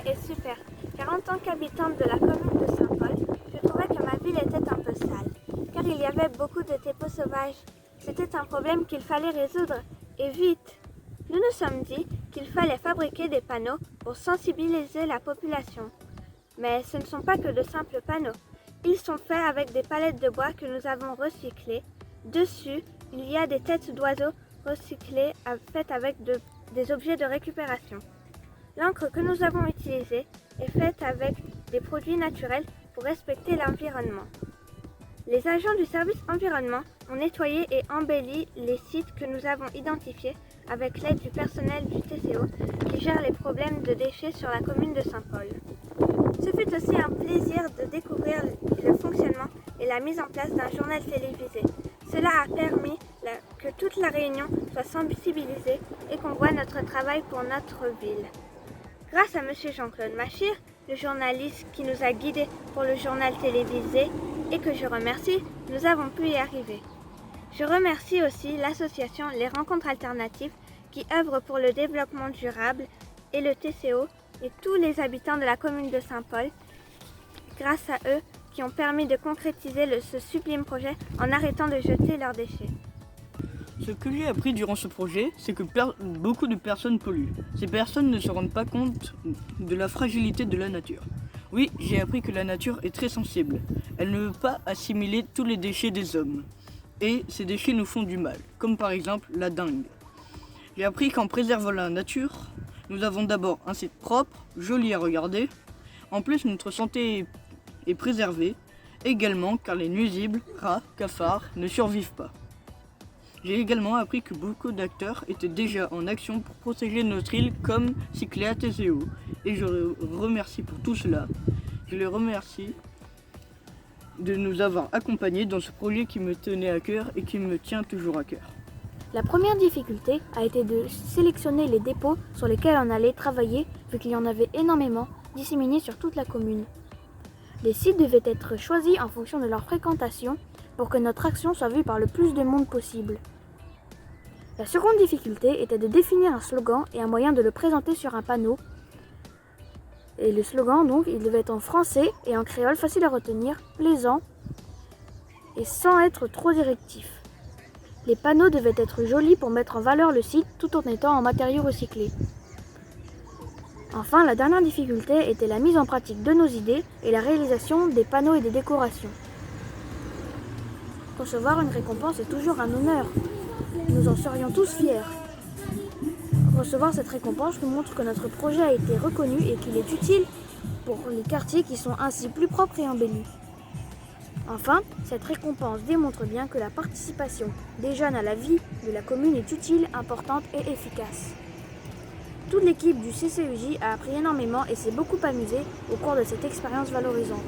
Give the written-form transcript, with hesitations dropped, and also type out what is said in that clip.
est super, car en tant qu'habitante de la commune de Saint-Paul, je trouvais que ma ville était un peu sale, car il y avait beaucoup de dépôts sauvages. C'était un problème qu'il fallait résoudre, et vite. Nous nous sommes dit qu'il fallait fabriquer des panneaux pour sensibiliser la population. Mais ce ne sont pas que de simples panneaux. Ils sont faits avec des palettes de bois que nous avons recyclées. Dessus, il y a des têtes d'oiseaux recyclées faites avec des objets de récupération. L'encre que nous avons utilisée est faite avec des produits naturels pour respecter l'environnement. Les agents du service environnement ont nettoyé et embelli les sites que nous avons identifiés avec l'aide du personnel du TCO qui gère les problèmes de déchets sur la commune de Saint-Paul. Ce fut aussi un plaisir de découvrir le fonctionnement et la mise en place d'un journal télévisé. Cela a permis que toute la Réunion soit sensibilisée et qu'on voit notre travail pour notre ville. Grâce à M. Jean-Claude Machir, le journaliste qui nous a guidés pour le journal télévisé et que je remercie, nous avons pu y arriver. Je remercie aussi l'association Les Rencontres Alternatives qui œuvre pour le développement durable et le TCO et tous les habitants de la commune de Saint-Paul, grâce à eux, qui ont permis de concrétiser ce sublime projet en arrêtant de jeter leurs déchets. Ce que j'ai appris durant ce projet, c'est que beaucoup de personnes polluent. Ces personnes ne se rendent pas compte de la fragilité de la nature. Oui, j'ai appris que la nature est très sensible. Elle ne veut pas assimiler tous les déchets des hommes. Et ces déchets nous font du mal, comme par exemple la dengue. J'ai appris qu'en préservant la nature, nous avons d'abord un site propre, joli à regarder. En plus, notre santé est préservée. Également car les nuisibles, rats, cafards ne survivent pas. J'ai également appris que beaucoup d'acteurs étaient déjà en action pour protéger notre île comme Cycléa TCO. Et je les remercie pour tout cela. Je les remercie de nous avoir accompagnés dans ce projet qui me tenait à cœur et qui me tient toujours à cœur. La première difficulté a été de sélectionner les dépôts sur lesquels on allait travailler, vu qu'il y en avait énormément disséminés sur toute la commune. Les sites devaient être choisis en fonction de leur fréquentation pour que notre action soit vue par le plus de monde possible. La seconde difficulté était de définir un slogan et un moyen de le présenter sur un panneau. Et le slogan, donc, il devait être en français et en créole, facile à retenir, plaisant et sans être trop directif. Les panneaux devaient être jolis pour mettre en valeur le site tout en étant en matériaux recyclés. Enfin, la dernière difficulté était la mise en pratique de nos idées et la réalisation des panneaux et des décorations. Recevoir une récompense est toujours un honneur. Nous en serions tous fiers. Recevoir cette récompense nous montre que notre projet a été reconnu et qu'il est utile pour les quartiers qui sont ainsi plus propres et embellis. Enfin, cette récompense démontre bien que la participation des jeunes à la vie de la commune est utile, importante et efficace. Toute l'équipe du CCEJ a appris énormément et s'est beaucoup amusée au cours de cette expérience valorisante.